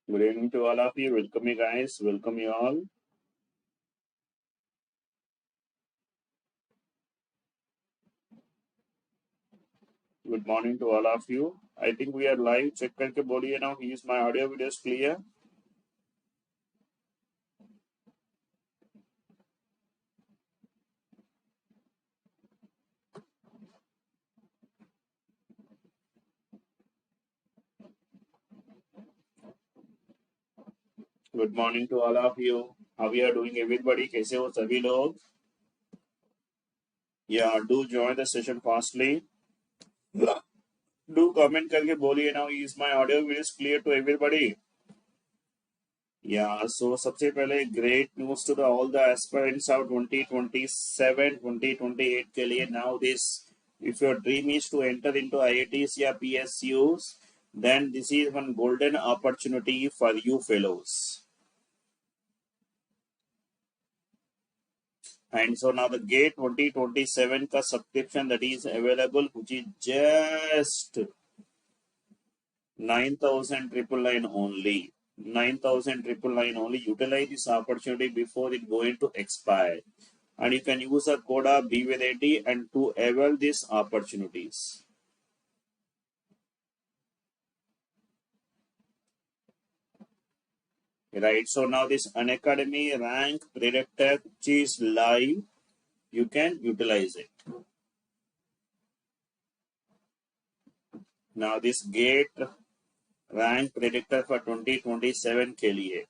Good evening to all of you. Welcome you guys. Welcome you all. Good morning to all of you. I think we are live. Check करके बोलिए now. Is my audio videos clear? Good morning to all of you. How we are doing everybody? कैसे हो सभी लोग? Yeah, do join the session fastly. Do comment करके बोलिए now. Is my audio videos clear to everybody? Yeah, so सबसे पहले great news to all the aspirants of 2027, 2028 के लिए. Now this, if your dream is to enter into IITs या PSUs, then this is one golden opportunity for you fellows. And so now the GATE 2027 का subscription that is available, which is just 9,999 only. 9,999 only. Utilize this opportunity before it going to expire, and you can use a code of BARC and to avail these opportunities. Right. So now this Unacademy rank predictor which is live, you can utilize it. Now this GATE rank predictor for 2027 के लिए.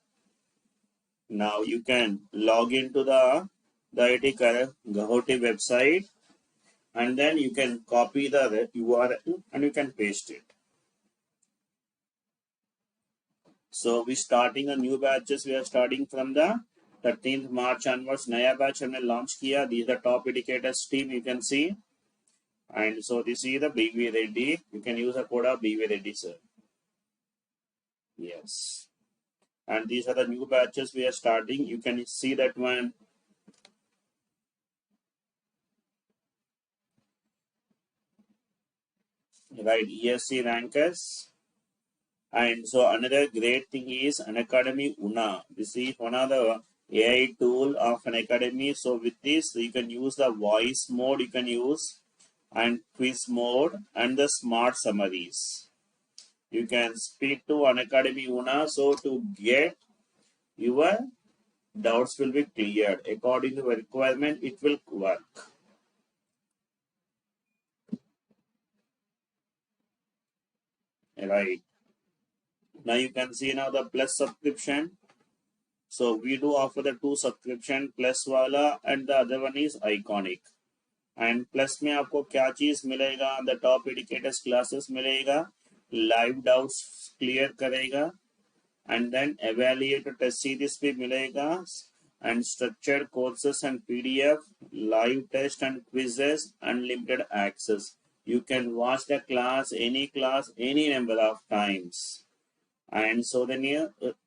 Now you can log into the IIT 𝐂𝐤𝐻 website, and then you can copy the URL and you can paste it. So we starting a new batches. We are starting from the 13th March onwards. नया batch हमने launch किया. These are the top educators team, you can see. And so this is the BV Reddy. You can use the code of BV Reddy, sir. Yes. And these are the new batches we are starting. You can see that one. Right, ESC rankers. And so another great thing is Unacademy Una. This is one of the AI tool of Unacademy. So with this, you can use the voice mode, you can use, and quiz mode, and the smart summaries. You can speak to Unacademy Una. So to get your doubts will be cleared according to the requirement, it will work. Right. Now you can see now the plus subscription. So we do offer the 2 subscription, plus वाला and the other one is iconic. And plus में आपको क्या चीज मिलेगा? The top educators classes मिलेगा, live doubts clear करेगा, and then evaluate test series भी मिलेगा, and structured courses and PDF, live test and quizzes, unlimited access. You can watch the class, any number of times. And so then ये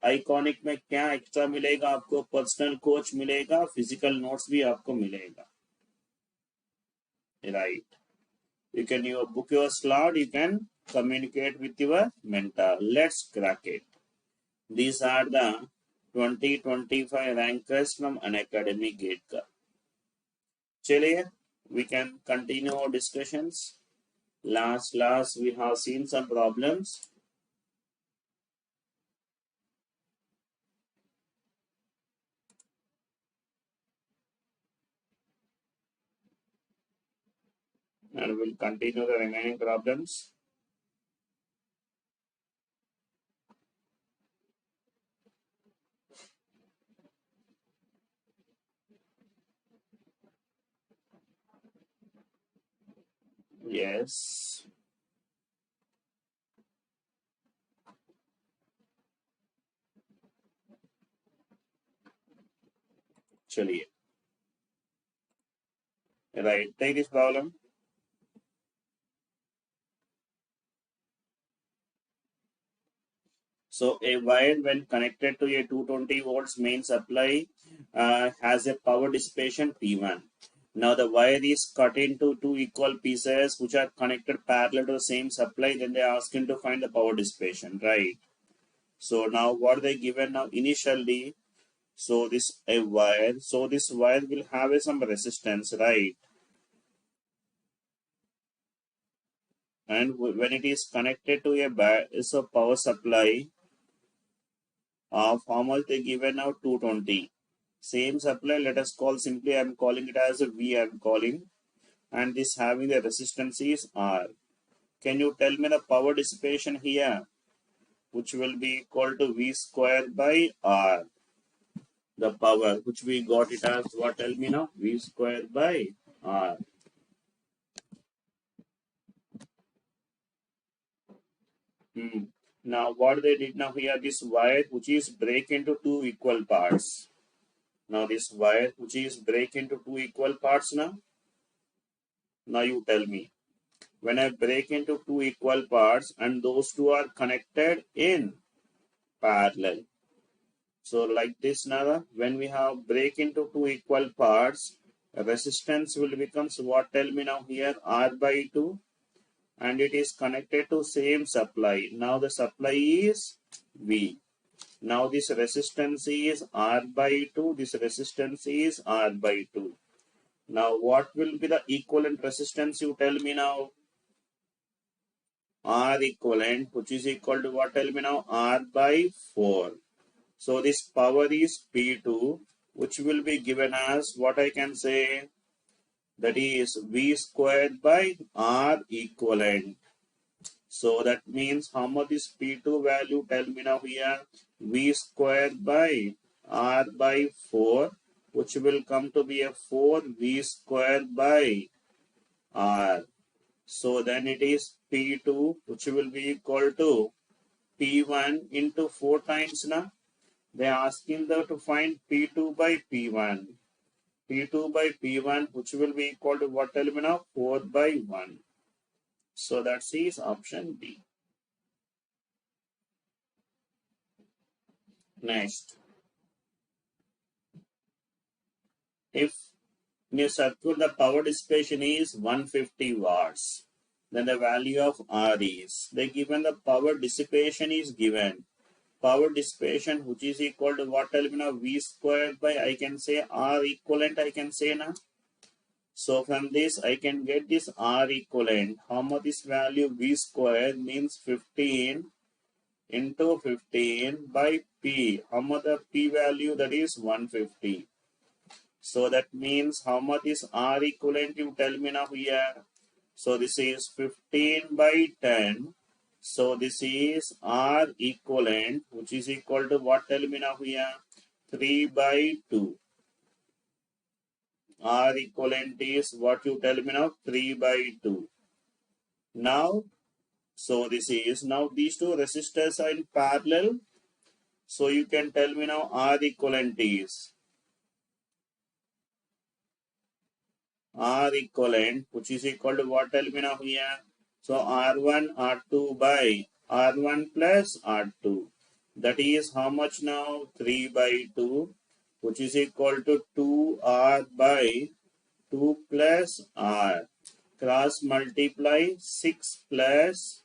iconic में क्या extra मिलेगा आपको? Personal coach मिलेगा, physical notes भी आपको मिलेगा. Right. You can book your slot, you can communicate with your mentor. Let's crack it. These are the 2025 rankers from Unacademy GATE का. चलिए, we can continue our discussions. Last we have seen some problems. And we'll continue the remaining problems. Yes. चलिए. Right, take this problem. So a wire when connected to a 220 volts main supply has a power dissipation P1. Now the wire is cut into 2 equal pieces which are connected parallel to the same supply. Then they are asking to find the power dissipation, right? So now what they given now initially, so this a wire, so this wire will have some resistance, right? And when it is connected to is a power supply of how much they given now 220. Same supply, let us call simply, I am calling it as a V, I am calling, and this having the resistance is R. Can you tell me the power dissipation here, which will be equal to V square by R? The power which we got it as what, tell me now? V square by R. Now what they did now here, this wire which is break into two equal parts. Now this wire which is break into two equal parts now. Now you tell me, when I break into two equal parts and those two are connected in parallel. So like this now, when we have break into two equal parts, resistance will becomes what, tell me now here, R by 2, and it is connected to same supply. Now the supply is V. Now this resistance is R by 2, this resistance is R by 2. Now what will be the equivalent resistance, you tell me now? R equivalent, which is equal to what, tell me now? R by 4. So this power is P2, which will be given as what I can say, that is V squared by R equivalent. So that means how much is P2 value, tell me now here? V squared by R by 4, which will come to be a 4V squared by R. So then it is P2, which will be equal to P1 into 4 times now. They are asking them to find P2 by P1. P2 by P1, which will be equal to what, tell me now? 4 by 1. So that is option B. Next, if in a circuit the power dissipation is 150 watts, then the value of R is, they given the power dissipation is given. Power dissipation which is equal to what, tell me now? V squared by, I can say R equivalent, I can say now. So from this I can get this R equivalent. How much is value? V squared means 15 into 15 by P. How much the P value? That is 150. So that means how much is R equivalent, you tell me now here. So this is 15 by 10. So this is R equivalent, which is equal to what, tell me now here? 3 by 2. R equivalent is what, you tell me now? 3 by 2. Now, so this is, now these two resistors are in parallel. So you can tell me now R equivalent is, R equivalent, which is equal to what, tell me now here? So R1 R2 by R1 plus R2. That is how much now? 3 by 2, which is equal to 2R by 2 plus R. Cross multiply 6 plus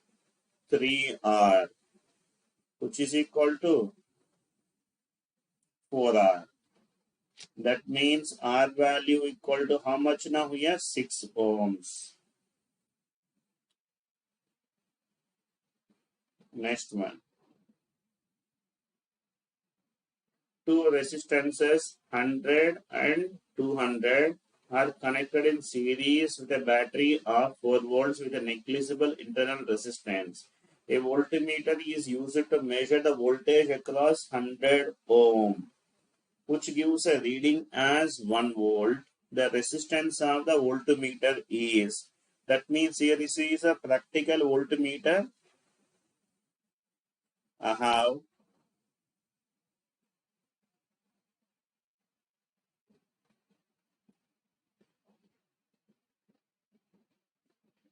3R, which is equal to 4R. That means R value equal to how much now here? 6 ohms. Next one. Two resistances 100 and 200 are connected in series with a battery of 4 volts with a negligible internal resistance. A voltmeter is used to measure the voltage across 100 ohm, which gives a reading as 1 volt. The resistance of the voltmeter is. That means here this is a practical voltmeter. I have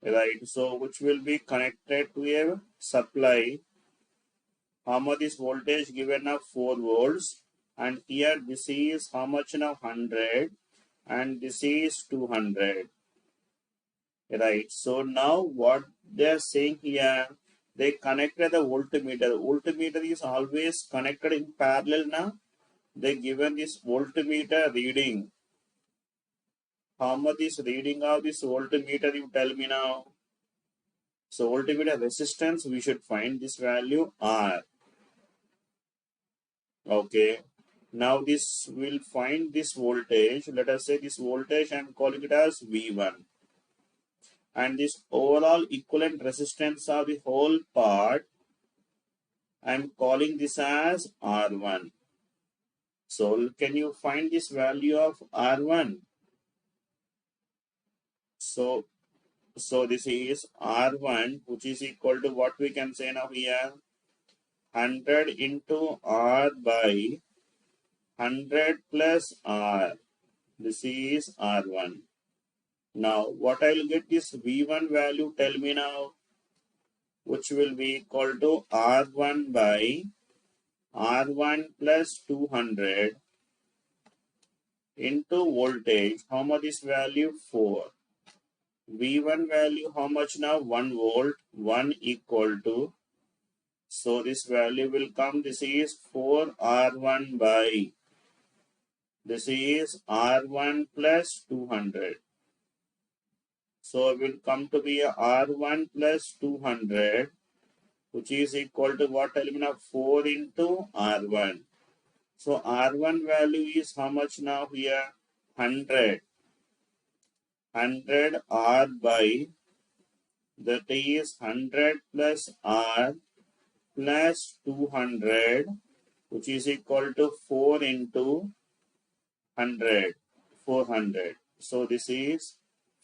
right, so which will be connected to a supply. How much is voltage given of 4 volts, and here this is how much now? 100, and this is 200. Right, so now what they are saying here, They connected the voltmeter. Voltmeter is always connected in parallel now. They given this voltmeter reading. How much is reading of this voltmeter? You tell me now. So voltmeter resistance, we should find this value R. Okay. Now this will find this voltage. Let us say this voltage I am calling it as V1. And this overall equivalent resistance of the whole part, I am calling this as R1. So can you find this value of R1? So this is R1, which is equal to what we can say now here, 100 into R by 100 plus R. This is R1. Now what I will get this V1 value, tell me now, which will be equal to R1 by R1 plus 200 into voltage. How much is value? 4. V1 value how much now? 1 volt. 1 equal to, so this value will come, this is 4 R1 by, this is R1 plus 200. So it will come to be R1 plus 200, which is equal to what element of 4 into R1. So R1 value is how much now here? 100. 100 R by, that is 100 plus R plus 200, which is equal to 4 into 100, 400. So this is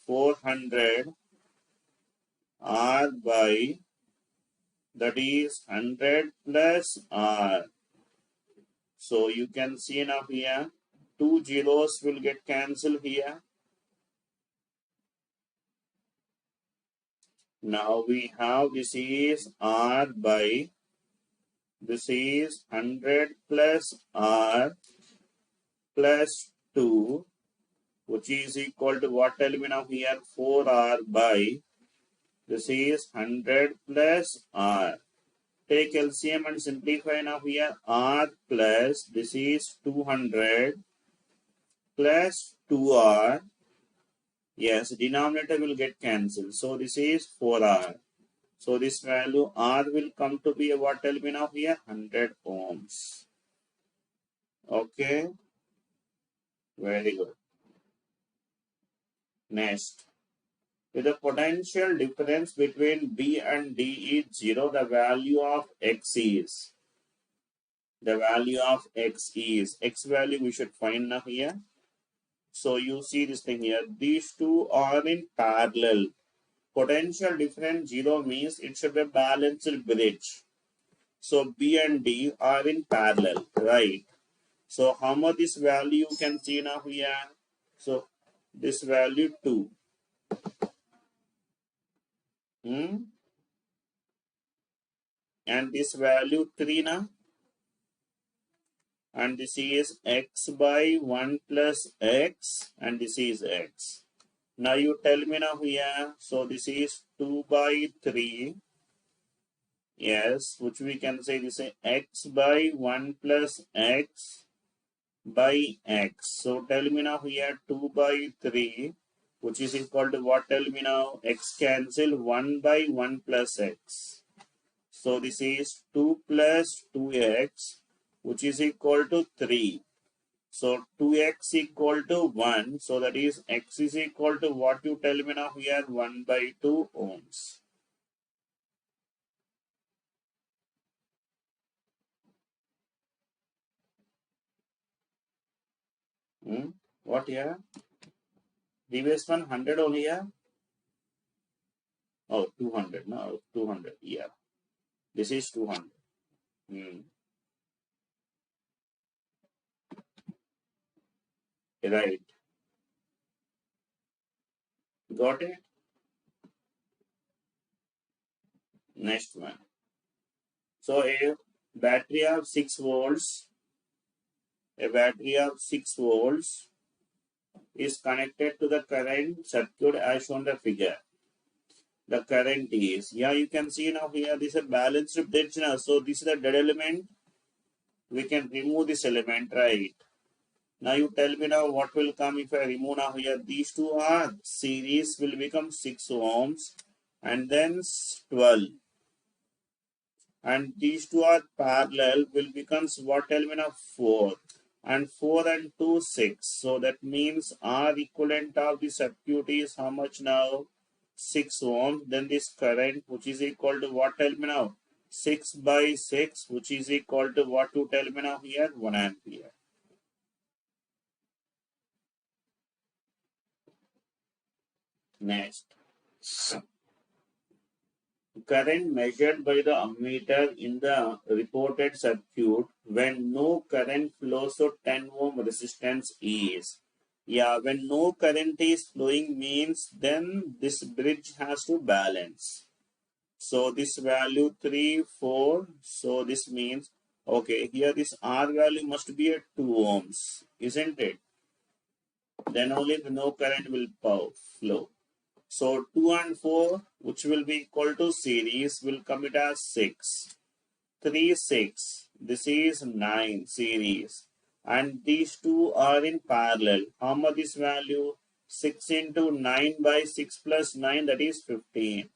400 R by, that is 100 plus R. So you can see now here, 2 zeros will get cancelled here. Now we have, this is R by, this is 100 plus R plus 2, which is equal to what element of here? 4R by, this is 100 plus R. Take LCM and simplify now here. R plus, this is 200 plus 2R. Yes, denominator will get cancelled. So this is 4R. So this value R will come to be a what element of here? 100 ohms. Okay. Very good. Next. If the potential difference between B and D is 0, the value of X is. The value of X is. X value we should find now here. So you see this thing here. These two are in parallel. Potential difference 0 means it should be a balanced bridge. So B and D are in parallel, right? So how much this value you can see now here? So this value 2. And this value 3 now. And this is X by 1 plus X, and this is X. Now you tell me now here. So this is 2 by 3. Yes, which we can say this is X by 1 plus X by X. So tell me now here 2 by 3, which is equal to what? Tell me now. X cancel 1 by 1 plus X. So this is 2 plus 2X, which is equal to 3. So 2X equal to 1. So that is X is equal to what you tell me now here? 1 by 2 ohms. What here? Previous one 100 only here? Oh, 200. No, 200. Yeah. This is 200. Right. Got it? Next one. So a battery of 6 volts, is connected to the current circuit as shown the figure. the current is. Yeah, you can see now here this is a balanced bridge now. So this is the dead element. We can remove this element, right? Now you tell me now what will come if I remove now here. These two are series will become 6 ohms and then 12. And these two are parallel will becomes what element of 4. And 4 and 2, 6. So that means R equivalent of the circuit is how much now? 6 ohms. Then this current which is equal to what element now? 6 by 6 which is equal to what to tell me now here? 1 ampere. Next. Current measured by the ammeter in the reported circuit when no current flows to 10 ohm resistance is. Yeah, when no current is flowing means then this bridge has to balance. So this value 3, 4. So this means, okay, here this R value must be at 2 ohms, isn't it? Then only the no current will flow. So 2 and 4, which will be equal to series, will come it as 6. 3, 6. This is 9 series. And these two are in parallel. How much is value? 6 into 9 by 6 plus 9, that is 15.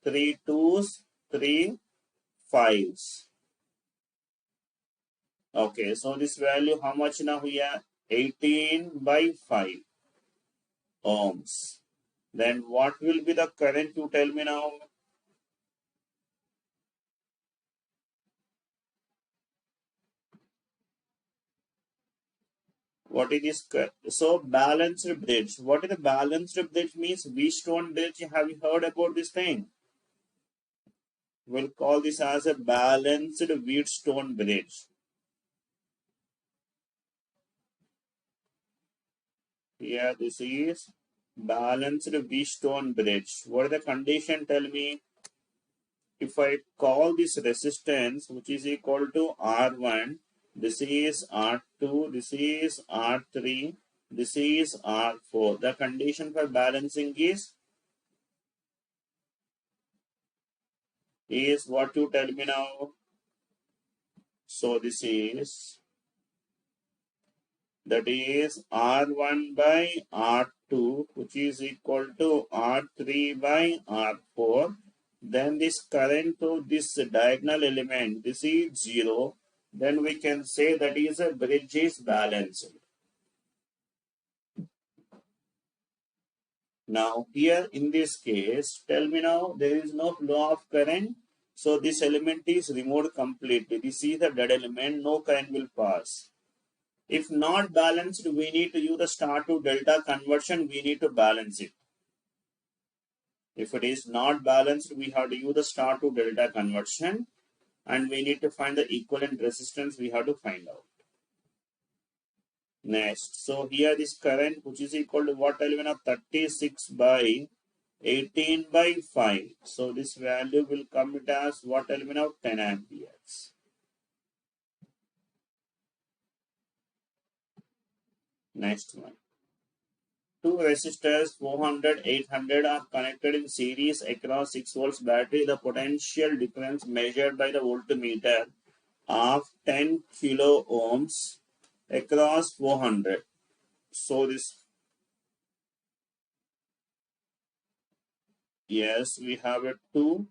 3 2s, 3 5s. Okay, so this value, how much now here? 18 by 5 ohms. Then what will be the current, you tell me now? What is this? So balanced bridge. What is the balanced bridge means? Wheatstone bridge. Have you heard about this thing? We'll call this as a balanced Wheatstone bridge. Here this is balanced Wheatstone bridge. What is the condition? Tell me. If I call this resistance, which is equal to R1, this is R2, this is R3, this is R4. The condition for balancing is what you tell me now. So this is, that is R1 by R2, which is equal to R3 by R4. Then this current to this diagonal element, this is 0. Then we can say that is a bridge is balanced. Now here in this case, tell me now, there is no flow of current. So this element is removed completely. This is the dead element, no current will pass. If not balanced, we need to use the star to delta conversion, we need to balance it. If it is not balanced, we have to use the star to delta conversion and we need to find the equivalent resistance we have to find out. Next, so here this current which is equal to what element of 36 by 18 by 5. So this value will come it as what element of 10 amperes. Next one. Two resistors 400, 800 are connected in series across 6 volts battery. The potential difference measured by the voltmeter of 10 kilo ohms across 400. So this, yes, we have a 2.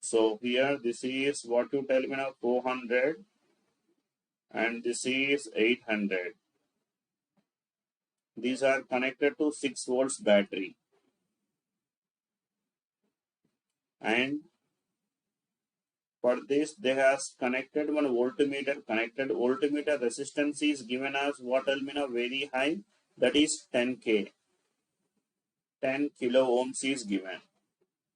So here this is what you tell me now 400 and this is 800. These are connected to 6 volts battery. And for this they have connected one voltmeter. Connected voltmeter resistance is given as what tell me now very high, that is 10K. 10 kilo ohms is given.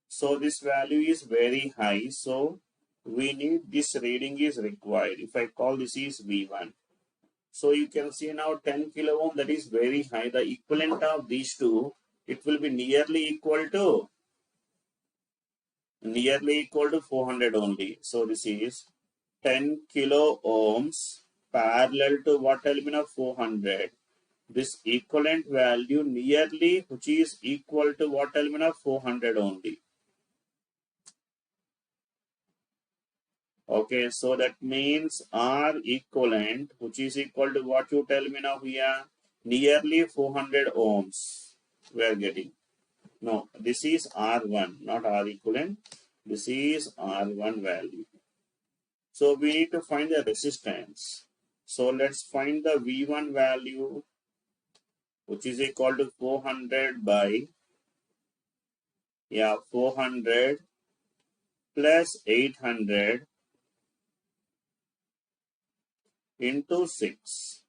So this value is very high. So we need this reading is required. If I call this is V1. So you can see now 10 kilo ohm, that is very high. The equivalent of these two, it will be nearly equal to nearly equal to 400 only. So this is 10 kilo ohms parallel to what element of 400. This equivalent value nearly which is equal to what element of 400 only. Okay, so that means R equivalent which is equal to what you tell me now here, nearly 400 ohms we are getting. No, this is R1, not R equivalent. This is R1 value. So we need to find the resistance. So let's find the V1 value which is equal to 400 by 400 plus 800 into 6.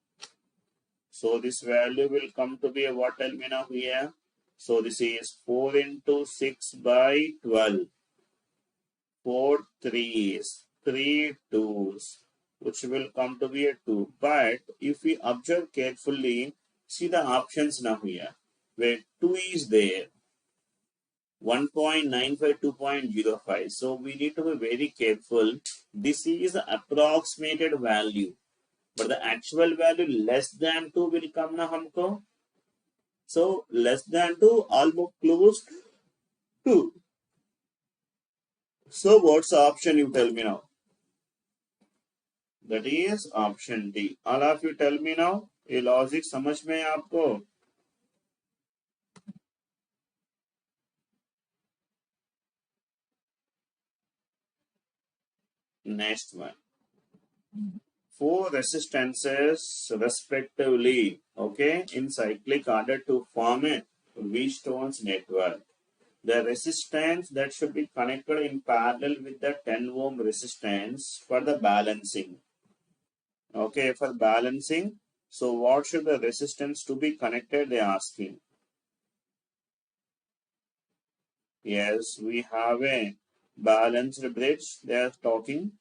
So this value will come to be a what element of here? So this is 4 into 6 by 12. 4 3s, 3 2s, which will come to be a 2. But if we observe carefully, see the options now here, where 2 is there, 1.95, 2.05. So we need to be very careful. This is the approximated value, but the actual value less than 2 will come na humko. So less than 2, almost close to. So what's the option you tell me now? That is option D. All of you tell me now. ये logic समझ में है आपको? Next one. 4 resistances respectively, okay, in cyclic order to form a Wheatstone's network. The resistance that should be connected in parallel with the 10 ohm resistance for the balancing. Okay, for balancing. So what should the resistance to be connected, they are asking. Yes, we have a balanced bridge they are talking.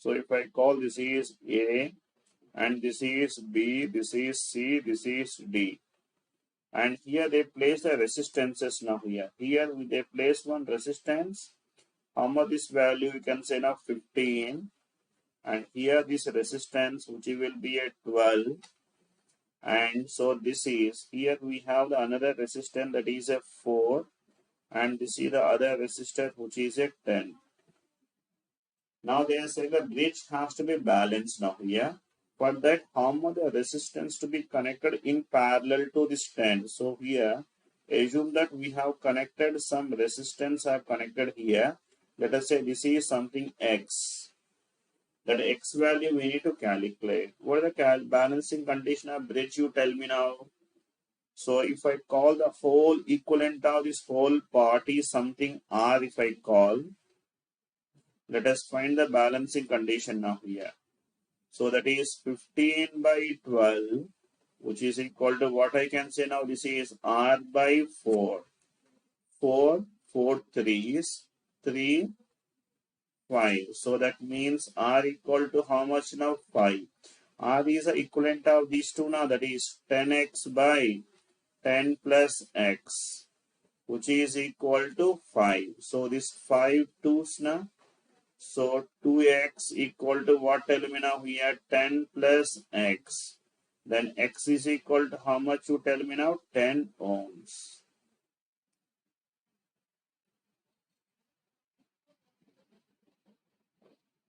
So if I call this is A and this is B, this is C, this is D. And here they place the resistances now here. Here they place one resistance. How much this value you can say now 15. And here this resistance which will be at 12. And so this is, here we have the another resistance that is a 4. And this is the other resistor which is a 10. Now they are saying the bridge has to be balanced now here. For that, how much the resistance to be connected in parallel to this 10. So here, assume that we have connected some resistance are connected here. Let us say this is something X. That X value we need to calculate. What is the balancing condition of bridge you tell me now? So if I call the whole equivalent of this whole part is something R if I call. Let us find the balancing condition now here. So that is 15 by 12, which is equal to what I can say now. This is R by 4. 4, 4 3s, 3, 5. So that means R equal to how much now? 5. R is the equivalent of these two now. That is 10x by 10 plus x, which is equal to 5. So this 5 2's now. So 2x equal to what element now here? 10 plus x. Then x is equal to how much you tell me now? 10 ohms.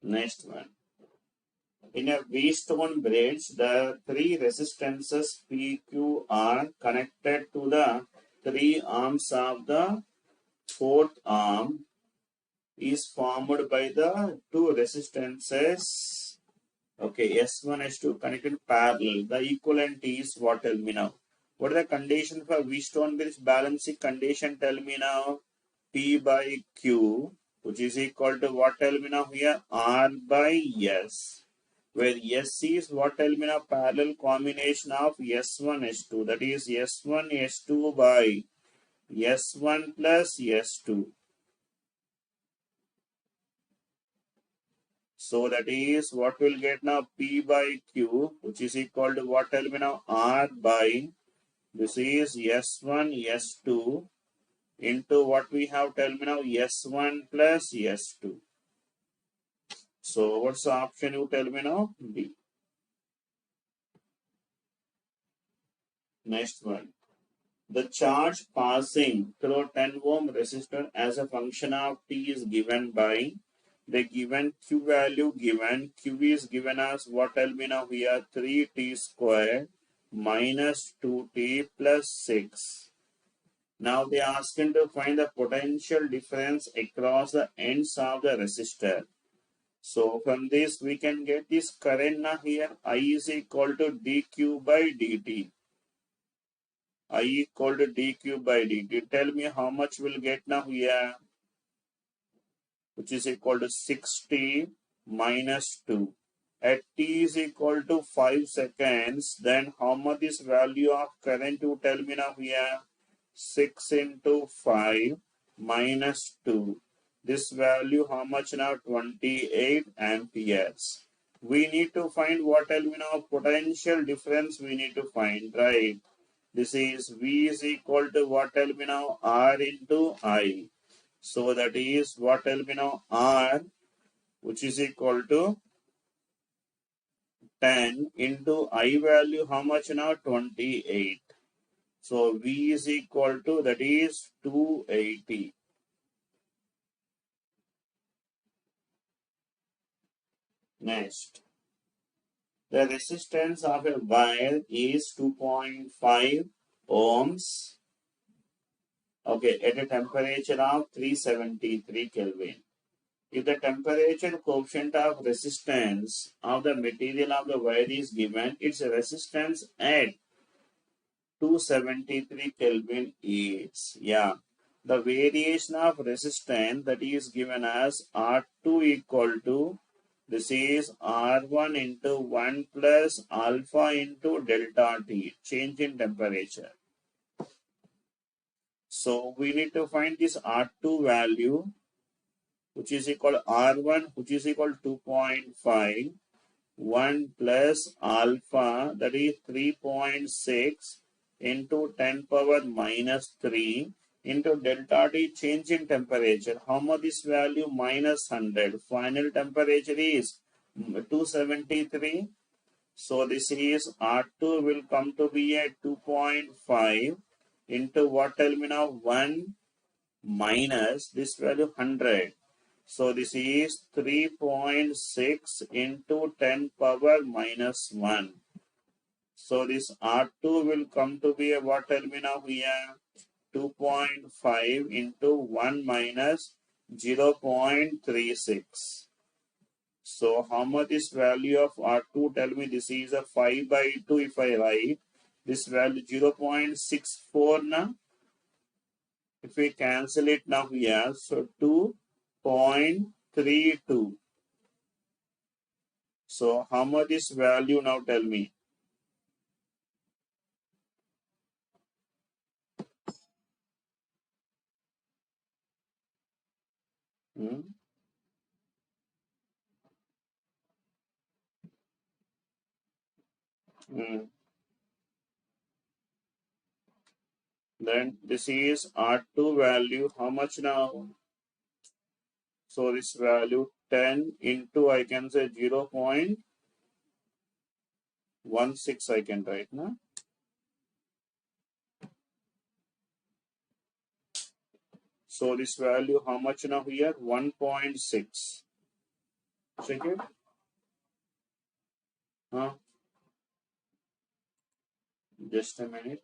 Next one. In a Wheatstone bridge, the 3 resistances PQ are connected to the 3 arms of the 4th arm is formed by the 2 resistances. Okay, S1, S2 connected parallel. The equivalent is what, tell me now? What is the condition for Wheatstone bridge balancing condition? Tell me now. P by Q, which is equal to what, tell me now here? R by S. where S is what, tell me now, parallel combination of S1 S2, that is S1 S2 by S1 plus S2. So that is what we'll get now, P by Q, which is equal to what, tell me now, R by, this is S1 S2 into what we have, tell me now, S1 plus S2. So what's the option, you tell me now? D. Next one. The charge passing through 10 ohm resistor as a function of T is given by the given Q value given. Q is given as what, tell me now here, 3T squared minus 2T plus 6. Now they are asking to find the potential difference across the ends of the resistor. So from this we can get this current now here, I is equal to dq by dt. I equal to dq by dt. Tell me how much we'll get now here, which is equal to 60 minus 2. At t is equal to 5 seconds, then how much is value of current, you tell me now here? 6 into 5 minus 2. This value how much now? 28 amperes. We need to find what, tell me now, potential difference we need to find, right? This is V is equal to what, tell me now, R into I. So that is what, tell me now, R, which is equal to 10 into I value how much now? 28. So V is equal to, that is 280. Next, the resistance of a wire is 2.5 ohms. Okay, at a temperature of 373 Kelvin. If the temperature coefficient of resistance of the material of the wire is given, its resistance at 273 Kelvin is, the variation of resistance that is given as R2 equal to, this is R1 into 1 plus alpha into delta T, change in temperature. So we need to find this R2 value, which is equal to R1, which is equal to 2.5, 1 plus alpha, that is 3.6 into 10 power minus 3 into delta T, change in temperature. How much is value? Minus 100. Final temperature is 273. So this is R2 will come to be at 2.5 into what, tell me now, 1 minus this value 100. So this is 3.6 into 10 power minus 1. So this R2 will come to be a what, tell me now here? 2.5 into 1 minus 0.36. So how much is value of R2? Tell me, this is a 5 by 2 if I write. This value 0.64 now. If we cancel it now here, so 2.32. So how much is value now, tell me? Hmm? Hmm. Then this is R2 value, how much now? So this value 10 into, I can say 0.16 I can write now. So this value how much now here? 1.6. Check it. Huh? Just a minute.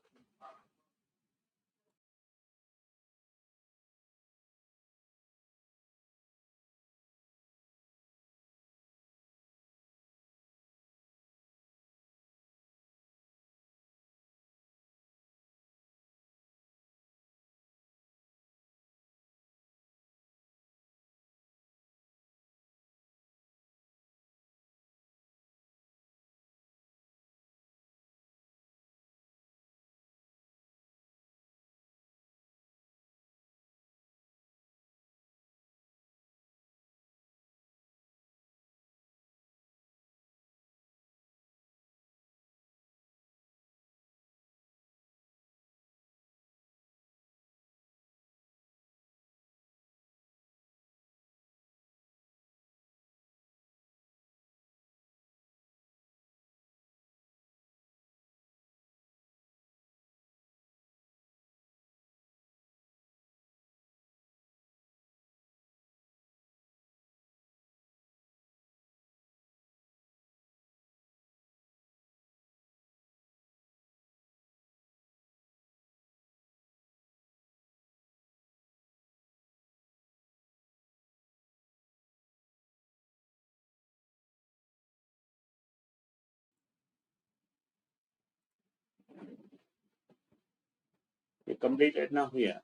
We completed now here.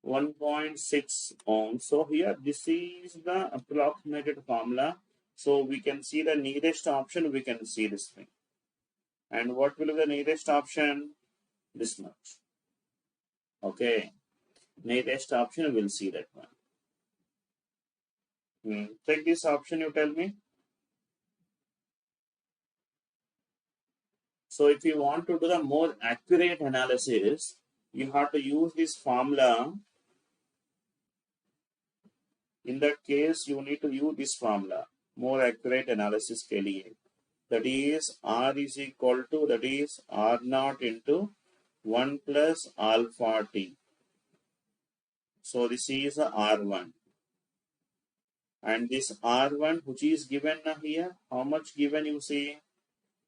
1.6 ohms. So here this is the approximated formula. So we can see the nearest option, we can see this thing. And what will be the nearest option? This much. Okay. Nearest option, we'll see that one. Take this option, you tell me. So if you want to do the more accurate analysis, you have to use this formula. In that case, you need to use this formula, more accurate analysis के लिए. That is R is equal to, that is R naught into 1 plus alpha T. So this is a R1. And this R1, which is given here, how much given you see?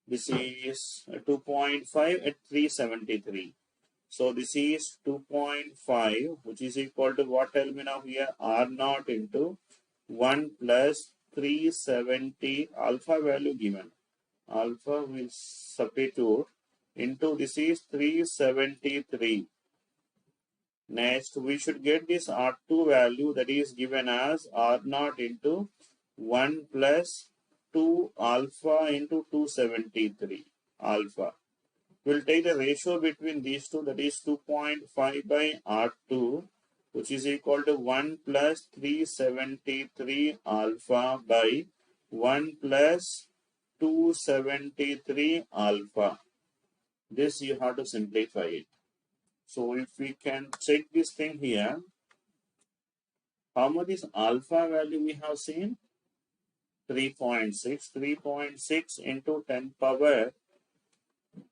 This is 2.5 at 373. So this is 2.5, which is equal to what? Tell me now here, R naught into 1 plus 370 alpha value given. Alpha will substitute into, this is 373. Next, we should get this R2 value, that is given as R naught into 1 plus 2 alpha into 273 alpha. We'll take the ratio between these two, that is 2.5 by R2, which is equal to 1 plus 373 alpha by 1 plus 273 alpha. This you have to simplify it. So if we can check this thing here, how much is alpha value we have seen? 3.6. 3.6 into 10 power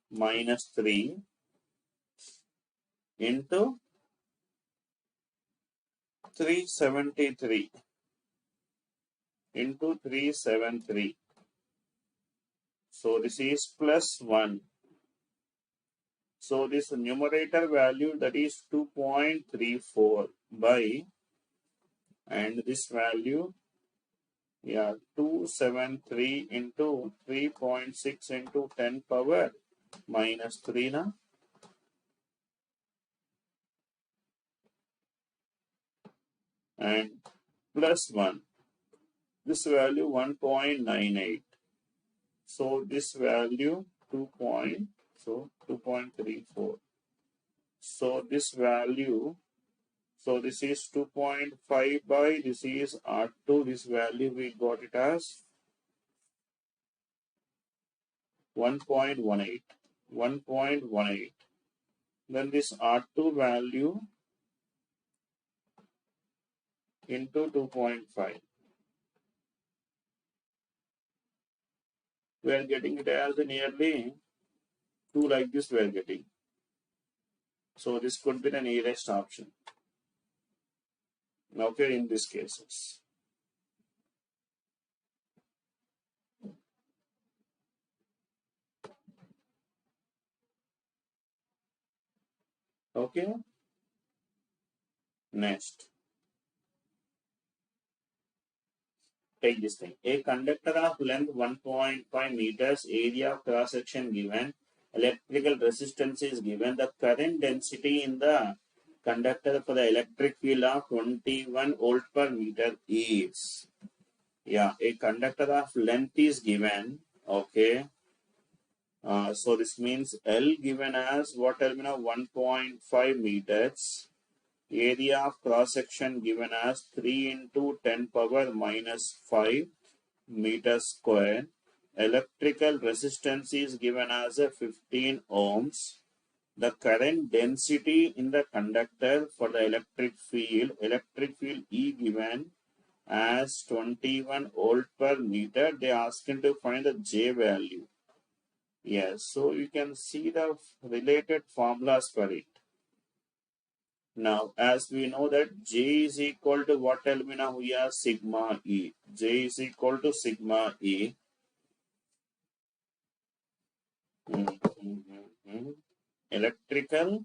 minus 3 into 373 into 373. So this is plus 1. So this numerator value, that is 2.34 by, and this value, 273 into 3.6 into 10 power minus 3 na. And plus 1. This value 1.98. So this value 2.34. So this value, so this is 2.5 by, this is R2, this value we got it as 1.18. 1.18. Then this R2 value into 2.5. We are getting it as nearly 2 like this we are getting. So this could be the nearest option. Okay, in these cases. Okay. Next. Take this thing. A conductor of length 1.5 meters, area of cross section given, electrical resistance is given. The current density in the conductor for the electric field of 21 volt per meter is. A conductor of length is given. Okay. So this means L given as what terminal 1.5 meters. Area of cross section given as 3 into 10 power minus 5 meters square. Electrical resistance is given as a 15 ohms. The current density in the conductor for the electric field E given as 21 volt per meter. They are asking to find the J value. Yes, so you can see the related formulas for it. Now, as we know that J is equal to what? Tell me now here, sigma E. J is equal to sigma E. Electrical.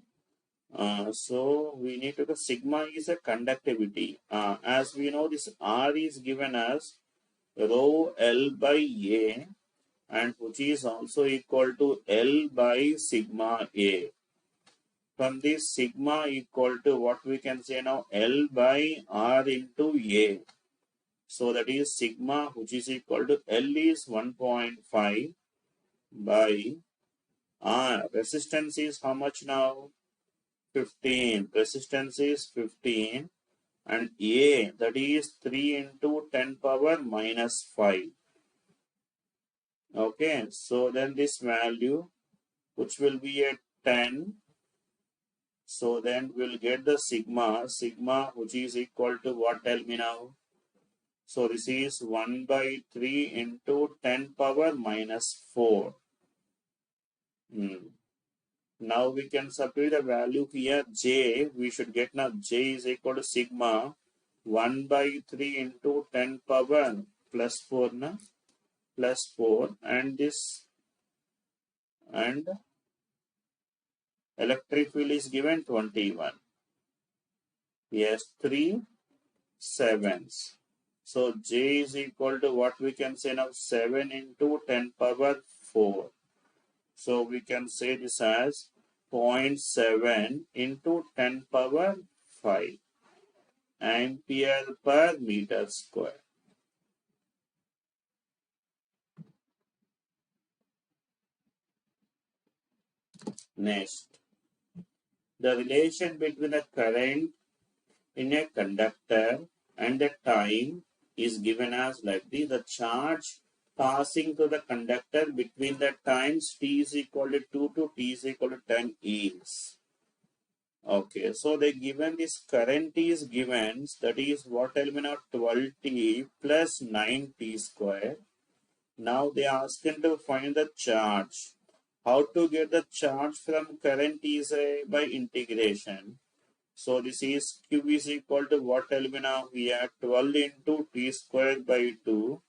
So we need to the sigma is a conductivity. As we know, this R is given as rho L by A, and which is also equal to L by sigma A. from this sigma equal to what we can say now, L by R into A. So that is sigma, which is equal to L is 1.5 by R. Resistance is how much now? 15. Resistance is 15. And A, that is 3 into 10 power minus 5. Okay, so then this value, which will be at 10. So then we'll get the sigma which is equal to what, tell me now? So this is 1 by 3 into 10 power minus 4. Now we can substitute the value here, J. We should get now J is equal to sigma 1 by 3 into 10 power plus 4, na? Plus 4, and this, and electric field is given 21. Yes, 3 sevens. So J is equal to what we can say now, 7 into 10 power 4. So we can say this as 0.7 into 10 power 5 ampere per meter square. Next, the relation between the current in a conductor and the time is given as like this. The charge passing through the conductor between the times t is equal to 2 to t is equal to 10 is. Okay, so they given this current is given, that is what element of 12t plus 9t square. Now they are asking to find the charge. How to get the charge from current is by integration. So this is Q is equal to what element now? We have 12 into t squared by 2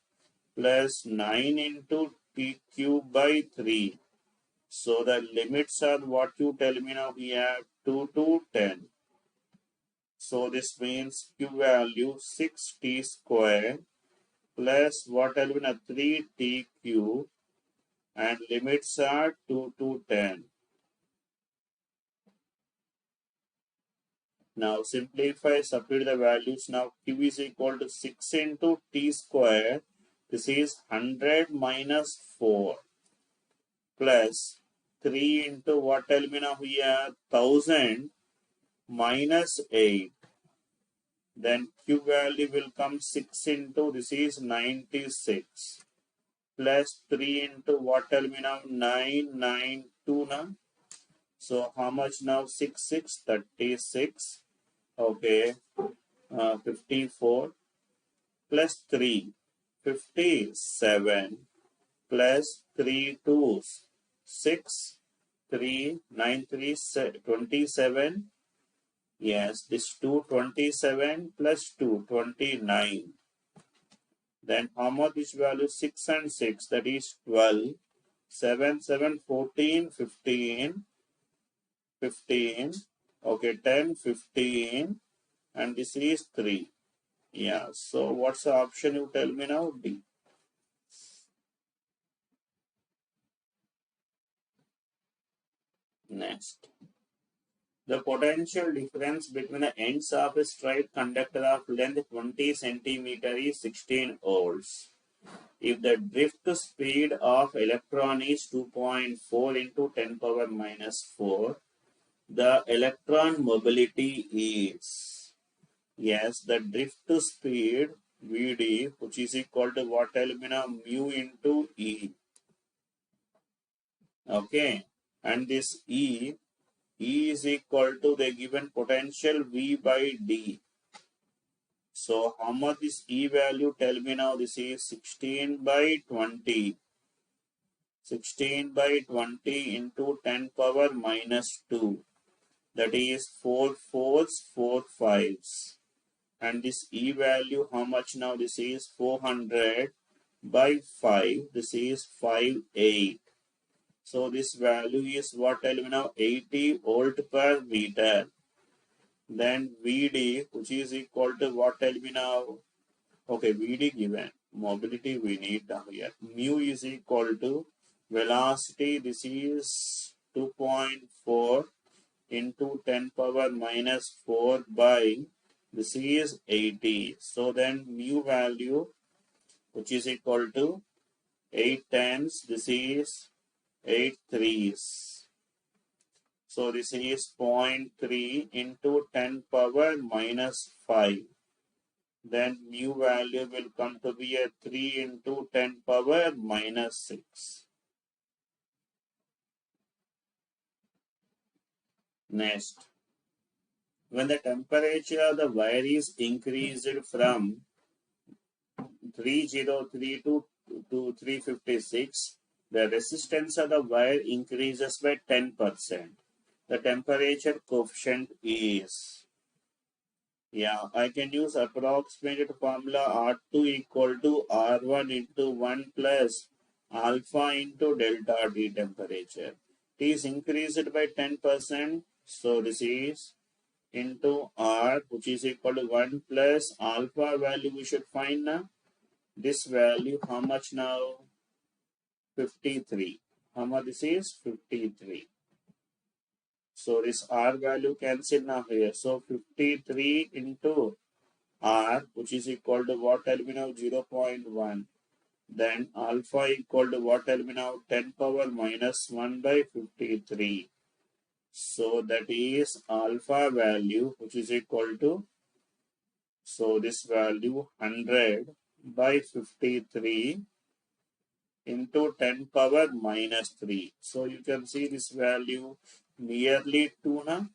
plus 9 into t cube by 3. So the limits are what you tell me now? We have 2 to 10. So this means Q value 6t squared plus what element 3t cube, and limits are 2 to 10. Now simplify, substitute the values. Now Q is equal to 6 into t square. This is 100 minus 4 plus 3 into what element of here? 1000 minus 8. Then Q value will come 6 into, this is 96 plus 3 into what element of 992 now. So how much now? 6 36. Okay, 54 plus 3, 57 plus 3 2s, 6, 3, 9, 3, 27. Yes, this 2, 27 plus 2, 29. Then how much this value? 6 and 6, that is 12. 7, 7, 14, 15. 15. Okay, 10, 15. And this is 3. Yeah, so what's the option you tell me now? D. Next. The potential difference between the ends of a straight conductor of length 20 centimeter is 16 volts. If the drift speed of electron is 2.4 into 10 power minus 4, the electron mobility is, yes, the drift speed Vd, which is equal to what element of mu into E. Okay, and this E is equal to the given potential V by D. So how much is E value? Tell me now. This is 16 by 20. 16 by 20 into 10 power minus 2. That is 4 fours, 4 fives. And this E value, how much now? This is 400 by 5. This is 5, 8. So this value is what element now? 80 volt per meter. Then Vd, which is equal to what element now? Okay, Vd given. Mobility we need down here. Mu is equal to velocity. This is 2.4 into 10 power minus 4 by this is 80. So then mu value which is equal to 8 tens, this is 8 threes. So this is 0.3 into 10 power minus 5. Then mu value will come to be a 3 into 10 power minus 6. Next, when the temperature of the wire is increased from 303 to 356, the resistance of the wire increases by 10%. The temperature coefficient is, I can use approximate formula R2 equal to R1 into 1 plus alpha into delta T temperature. T is increased by 10%, so this is into R, which is equal to 1 plus alpha value we should find now. This value, how much now? 53. How much this is? 53. So this R value cancel now here. So 53 into R, which is equal to what tell me now? 0.1. Then alpha equal to what tell me now? 10 power minus 1 by 53. So that is alpha value, which is equal to, so this value 100 by 53 into 10 power minus 3. So you can see this value nearly 2 now.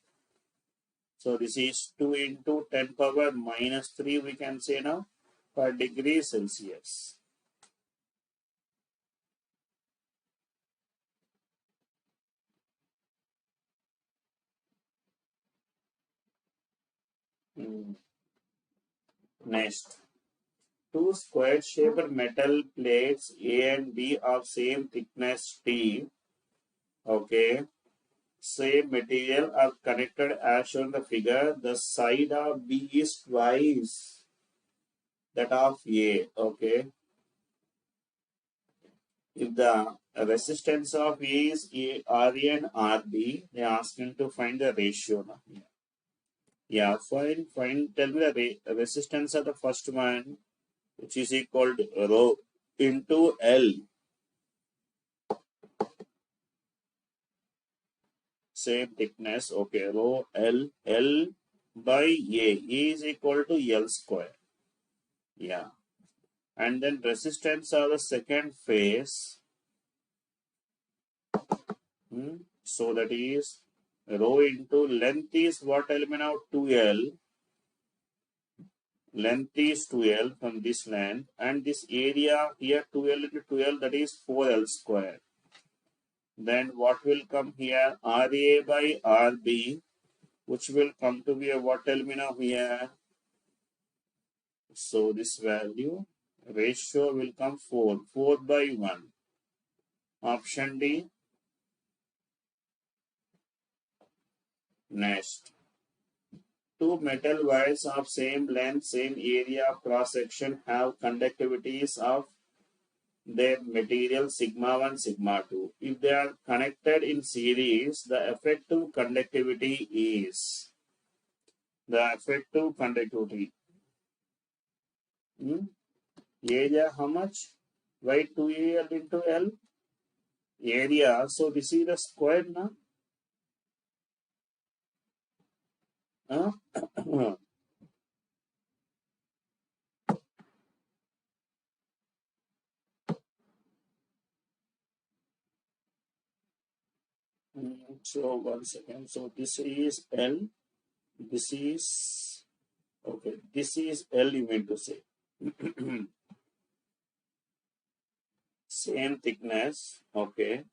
So this is 2 into 10 power minus 3 we can say now per degree Celsius. Next, two square-shaped metal plates A and B of same thickness T, okay, same material are connected as shown in the figure. The side of B is twice that of A, okay. If the resistance of A is RA and RB, they are asking to find the ratio now. Fine. Tell me the resistance of the first one, which is equal to rho into L. Same thickness, okay, rho L by A. A is equal to L square. And then resistance of the second phase. So that is rho into length is what element of 2L. Length is 2L from this length, and this area here 2L into 2L, that is 4L square. Then what will come here? RA by RB, which will come to be a what element of here? So this value ratio will come 4 by 1. Option D. Next, two metal wires of same length, same area of cross section have conductivities of their material sigma 1, sigma 2. If they are connected in series, the effective conductivity is area how much? Why 2L into L? Area, so this is the square now. So 1 second. So this is L. This is okay. This is L. You mean to say same thickness. Okay.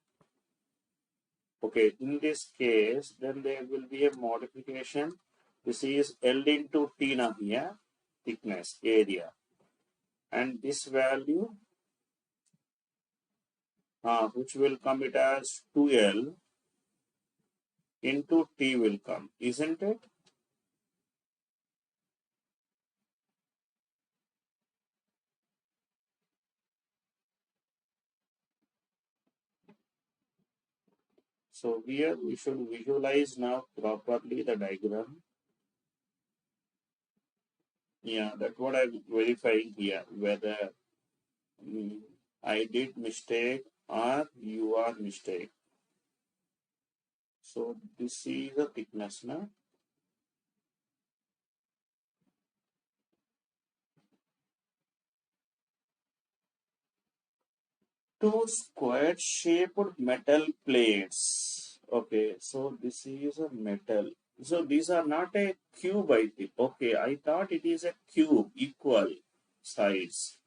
In this case, then there will be a modification. This is L into T now here, thickness area, and this value, which will come it as 2L into T will come, isn't it? So here we should visualize now properly the diagram. Yeah, that's what I'm verifying here, whether I did mistake or you are mistake. So this is the thickness now. Two square shaped metal plates. Okay, so this is a metal. So these are not a cube, I think. Okay, I thought it is a cube, equal size.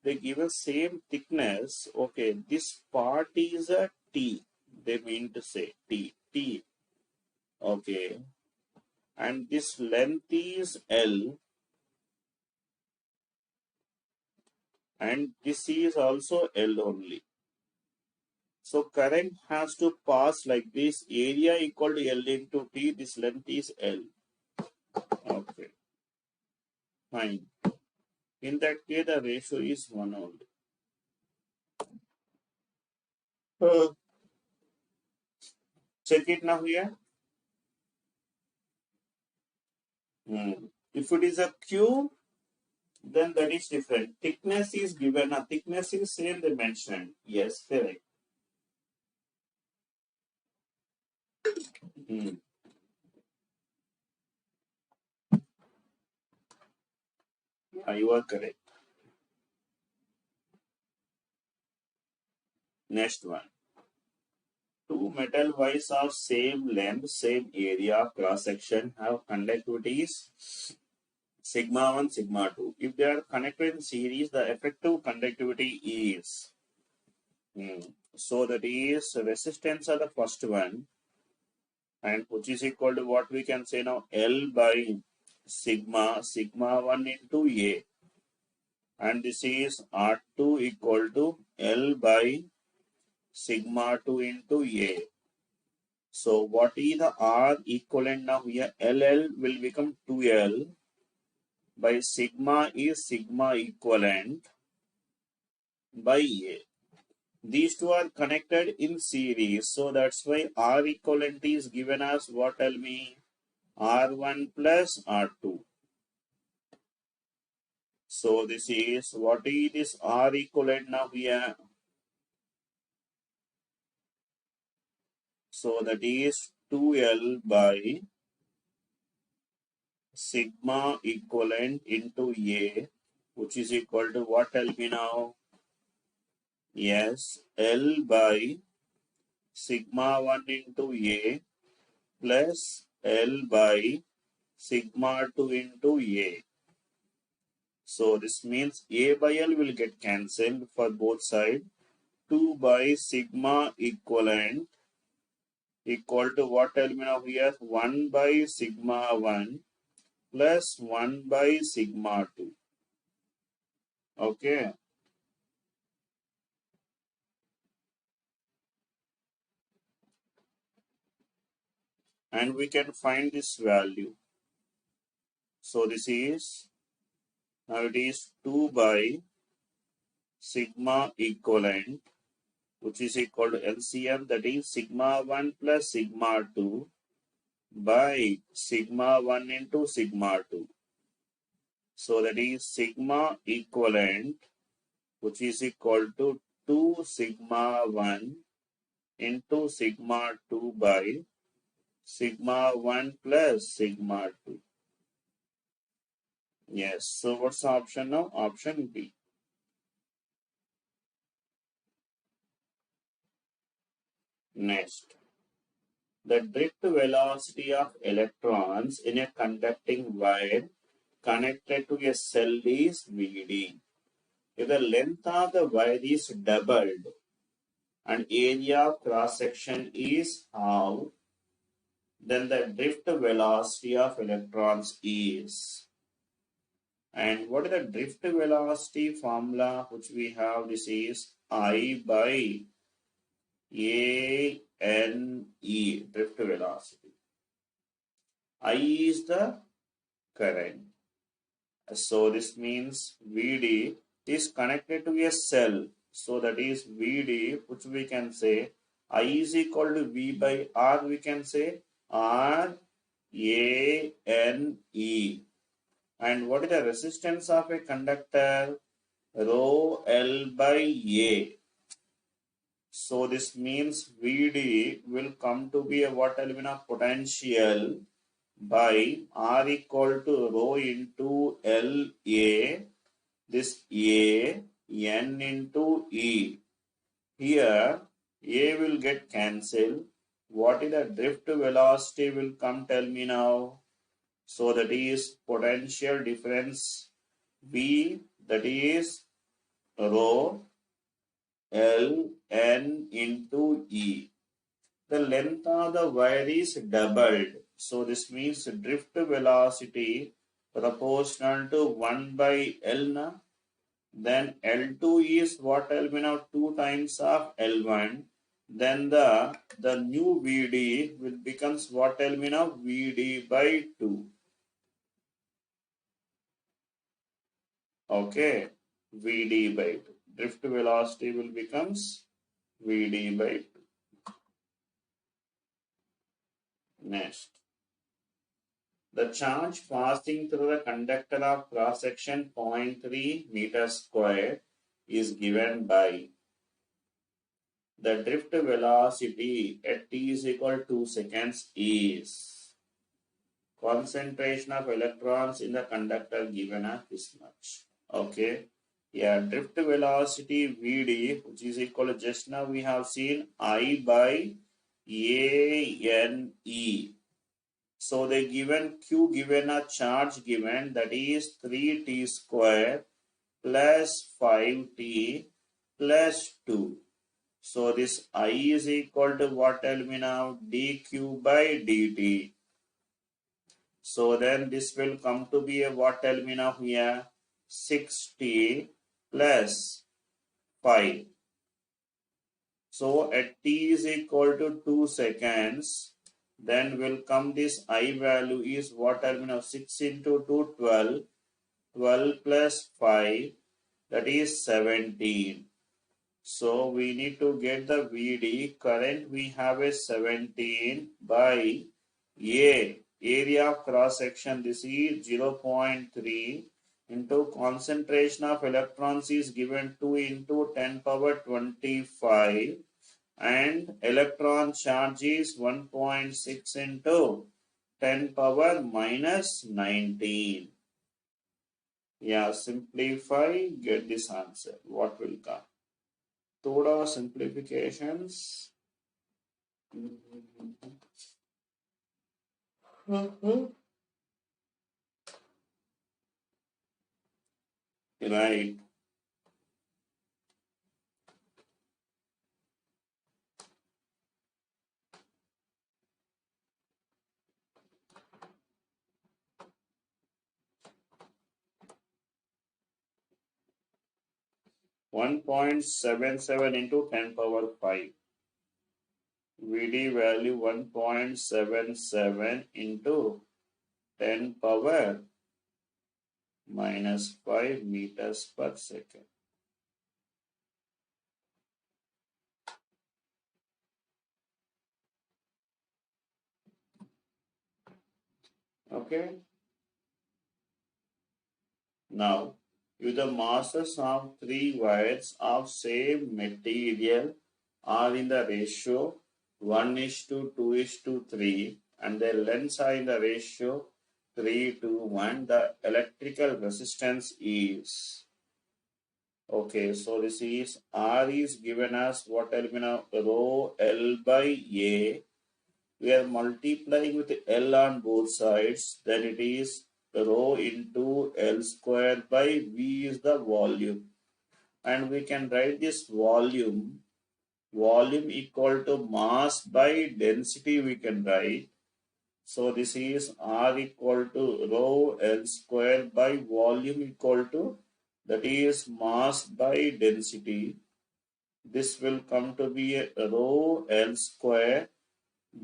They give a same thickness. Okay, this part is a T. They mean to say T. T. Okay, and this length is L, and this is also L only. So current has to pass like this. Area equal to L into T. This length is L. Okay, fine. In that case, the ratio is 1 only. Check it now here. If it is a cube, then that is different. Thickness is given. A thickness is same they mentioned. Yes, correct. You are correct. Next one. Two metal wires of same length, same area, cross section have conductivities sigma 1, sigma 2. If they are connected in series, the effective conductivity is. So that is resistance are the first one, and which is equal to what we can say now L by sigma 1 into A, and this is R2 equal to L by sigma 2 into A. So what is the R equivalent now here? LL will become 2L by sigma is sigma equivalent by A. These two are connected in series, so that's why R equivalent is given as what? Tell me. R1 plus R2. So this is, what is this R equivalent now here? So that is 2L by sigma equivalent into A, which is equal to what? Tell me now. Yes, L by sigma 1 into A plus L by sigma 2 into A. So this means A by L will get cancelled for both sides. 2 by sigma equivalent equal to what? Tell me now here. 1 by sigma 1 plus 1 by sigma 2. Okay. And we can find this value. So this is, now it is 2 by sigma equivalent, which is equal to LCM, that is sigma 1 plus sigma 2 by sigma 1 into sigma 2. So that is sigma equivalent, which is equal to 2 sigma 1 into sigma 2 by sigma 1 plus sigma 2. Yes, so what's the option now? Option B. Next, the drift velocity of electrons in a conducting wire connected to a cell is Vd. If the length of the wire is doubled and area of cross section is half, then the drift velocity of electrons is. And what is the drift velocity formula which we have? This is I by A-N-E, drift velocity. I is the current. So this means Vd is connected to a cell. So that is Vd, which we can say I is equal to V by R, we can say R A N E. And what is the resistance of a conductor? Rho L by A. So this means VD will come to be a what element of potential by R equal to rho into L A, this A, N into E. Here A will get cancelled. What is the drift velocity will come, tell me now. So that is potential difference V, that is rho L N into E. The length of the wire is doubled. So this means drift velocity proportional to 1 by L na. Then L2 is what will be now 2 times of L1. Then the new VD will becomes what will be now VD by 2. Okay, VD by 2. Drift velocity will becomes VD by 2. Next, the charge passing through the conductor of cross section 0.3 meters square is given by the drift velocity at t is equal to 2 seconds is concentration of electrons in the conductor given as this much. Okay. Yeah, drift velocity Vd, which is equal to, just now we have seen I by ANE. So they given Q given a charge given, that is 3t square plus 5t plus 2. So this I is equal to what, tell me now, dq by dt. So then this will come to be a what, tell me now here, 6t plus 5. So at t is equal to 2 seconds, then will come this I value is what, I mean of 6 into 2, 12. 12 plus 5, that is 17. So we need to get the VD. Current we have a 17 by A. Area of cross section, this is 0.3 into concentration of electrons is given 2 into 10 power 25. And electron charge is 1.6 into 10 power minus 19. Yeah, simplify, get this answer. What will come? Thoda simplifications. Right. One 1.77 into 10 power 5. VD value 1.77 into 10 power minus 5 meters per second. Okay. Now, if the masses of 3 wires of same material are in the ratio 1:2:3 and their lengths are in the ratio 3:1, the electrical resistance is, okay, so this is R is given as what element of rho L by A. We are multiplying with L on both sides, then it is rho into L square by V is the volume. And we can write this volume equal to mass by density, we can write. So this is R equal to rho L square by volume equal to, that is mass by density. This will come to be a rho L square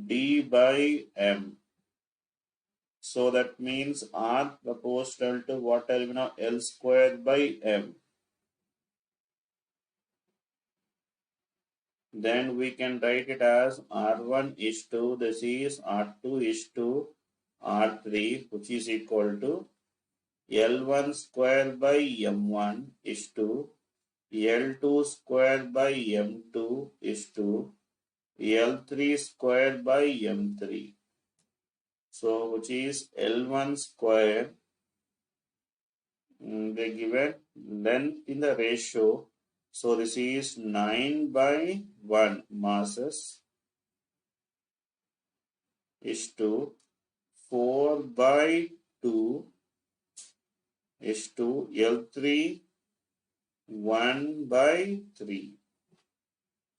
D by M. So that means R proportional to what element of L square by M. then we can write it as R1 is to, this is R2 is to R3, which is equal to L1 square by M1 is to L2 square by M2 is to L3 square by M3. So which is L1 square, they given length in the ratio. So this is 9 by 1 masses is to 4 by 2 is to L3 1 by 3.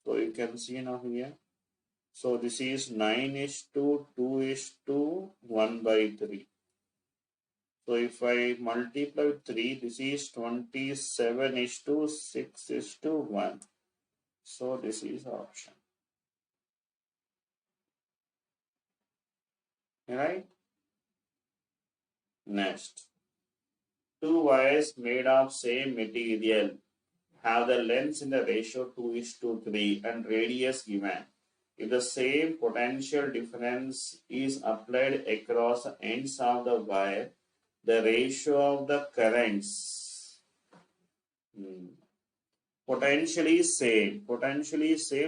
So you can see now here. So this is 9 is to 2 is to 1 by 3. So if I multiply with 3, this is 27 is to 6 is to 1. So this is option. Right? Next. Two wires made of same material have the lengths in the ratio 2 is to 3 and radius given. If the same potential difference is applied across the ends of the wire, the ratio of the currents potentially same,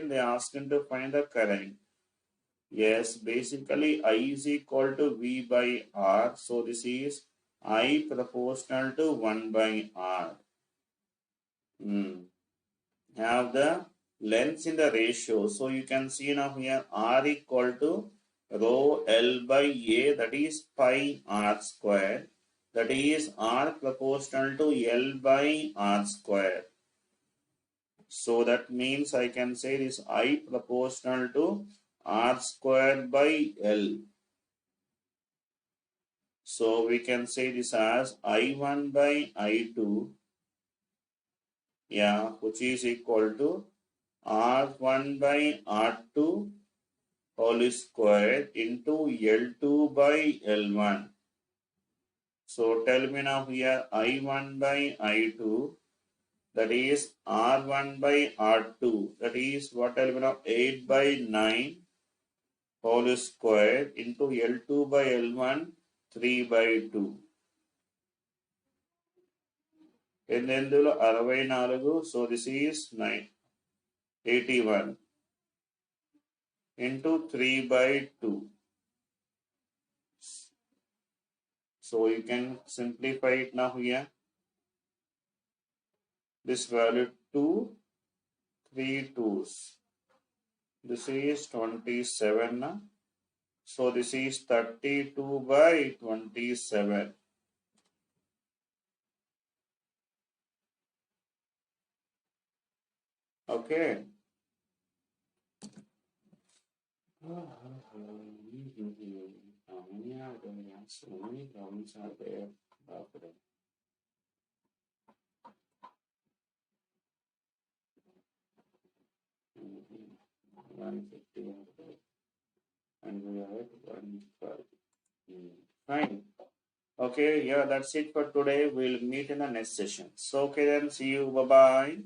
they asked him to find the current. Yes, basically I is equal to V by R, so this is I proportional to 1 by R. Have the lengths in the ratio, so you can see now here R equal to rho L by A, that is pi R square, that is R proportional to L by R square. So that means I can say this I proportional to R square by L. So we can say this as I1 by I2, which is equal to R1 by R2 whole square into L2 by L1. So tell me now here I1 by I2, that is R1 by R2, that is what tell me now 8 by 9 whole square into L2 by L1 3 by 2. And then 64, so this is 81 into 3 by 2. So you can simplify it now here. This value 2, 3 2s. This is 27. So this is 32 by 27. Okay. How many are there? So many problems are there. 150 and we are at 150. Fine. Okay, that's it for today. We'll meet in the next session. So okay then, see you. Bye bye.